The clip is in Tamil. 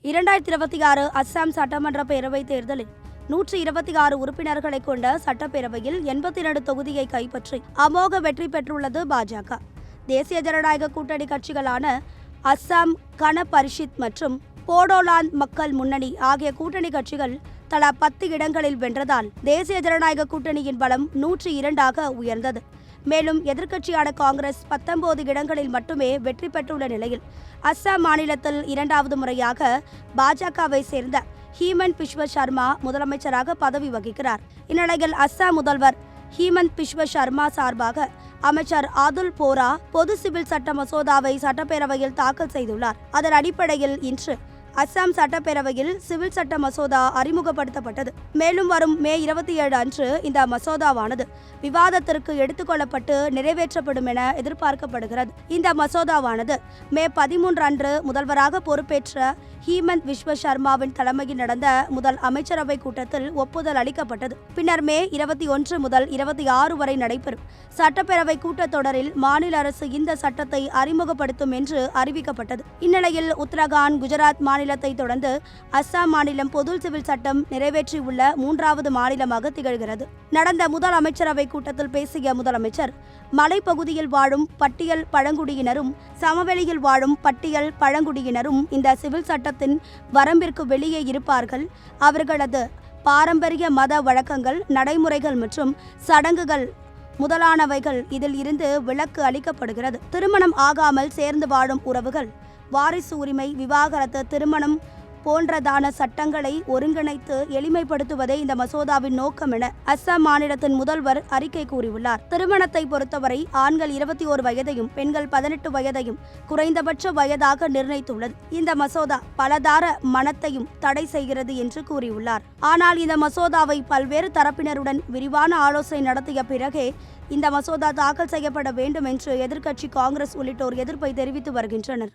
2026 அஸ்ஸாம் சட்டமன்ற பேரவைத் தேர்தலில் 126 உறுப்பினர்களை கொண்ட சட்டப்பேரவையில் 82 தொகுதியை கைப்பற்றி அமோக வெற்றி பெற்றுள்ளது பாஜக. தேசிய ஜனநாயக கூட்டணி கட்சிகளான அஸ்ஸாம் கன பரிஷத் மற்றும் போடோலாந்து மக்கள் முன்னணி ஆகிய கூட்டணி கட்சிகள் தலா 10 இடங்களில் வென்றதால் தேசிய ஜனநாயக கூட்டணியின் பலம் 102ஆக உயர்ந்தது. மேலும் எதிர்க்கட்சியான காங்கிரஸ் 19 இடங்களில் மட்டுமே வெற்றி பெற்றுள்ள நிலையில் அஸ்ஸாம் மாநிலத்தில் இரண்டாவது முறையாக பாஜகவை சேர்ந்த ஹீமந்த் பிஸ்வ சர்மா முதலமைச்சராக பதவி வகிக்கிறார். இந்நிலையில் அஸ்ஸாம் முதல்வர் ஹீமந்த் பிஸ்வ சர்மா சார்பாக அமைச்சர் அதுல் போரா பொது சிவில் சட்ட மசோதாவை சட்டப்பேரவையில் தாக்கல் செய்துள்ளார். அதன் அடிப்படையில் இன்று அஸ்ஸாம் சட்டப்பேரவையில் சிவில் சட்ட மசோதா அறிமுகப்படுத்தப்பட்டது. மேலும் வரும் மே 27 அன்று இந்த மசோதாவானது விவாதத்திற்கு எடுத்துக்கொள்ளப்பட்டு நிறைவேற்றப்படும் என எதிர்பார்க்கப்படுகிறது. இந்த மசோதாவானது மே 13 அன்று முதல்வராக பொறுப்பேற்ற ஹீமந்த் பிஸ்வ சர்மாவின் தலைமையில் நடந்த முதல் அமைச்சரவை கூட்டத்தில் ஒப்புதல் அளிக்கப்பட்டது. பின்னர் மே 21 முதல் 26 வரை நடைபெறும் சட்டப்பேரவை கூட்டத்தொடரில் மாநில அரசு இந்த சட்டத்தை அறிமுகப்படுத்தும் என்று அறிவிக்கப்பட்டது. இந்நிலையில் உத்தரகாண்ட், குஜராத் மாநிலத்தை தொடர்ந்து அஸ்ஸாம் மாநிலம் பொது சிவில் சட்டம் நிறைவேற்றியுள்ள 3வது மாநிலமாக திகழ்கிறது. நடந்த முதல் அமைச்சரவை கூட்டத்தில் பேசிய முதலமைச்சர், மலைப்பகுதியில் வாழும் பட்டியல் பழங்குடியினரும் சமவெளியில் வாழும் பட்டியல் பழங்குடியினரும் இந்த சிவில் சட்டத்தின் வரம்பிற்கு வெளியே இருப்பார்கள். அவர்களது பாரம்பரிய மத வழக்கங்கள், நடைமுறைகள் மற்றும் சடங்குகள் முதலானவைகள் இதில் இருந்து விலக்கு அளிக்கப்படுகிறது. திருமணம் ஆகாமல் சேர்ந்து வாழும் உறவுகள், வாரிசு உரிமை, விவாகரத்து, திருமணம் போன்றதான சட்டங்களை ஒருங்கிணைத்து எளிமைப்படுத்துவதே இந்த மசோதாவின் நோக்கம் என அஸ்ஸாம் மாநிலத்தின் முதல்வர் அறிக்கை கூறியுள்ளார். திருமணத்தை பொறுத்தவரை ஆண்கள் 21 வயதையும் பெண்கள் 18 வயதையும் குறைந்தபட்ச வயதாக நிர்ணயித்துள்ளது. இந்த மசோதா பலதார மணத்தையும் தடை செய்கிறது என்று கூறியுள்ளார். ஆனால் இந்த மசோதாவை பல்வேறு தரப்பினருடன் விரிவான ஆலோசனை நடத்திய பிறகே இந்த மசோதா தாக்கல் செய்யப்பட வேண்டும் என்று எதிர்க்கட்சி காங்கிரஸ் உள்ளிட்டோர் எதிர்ப்பை தெரிவித்து வருகின்றனர்.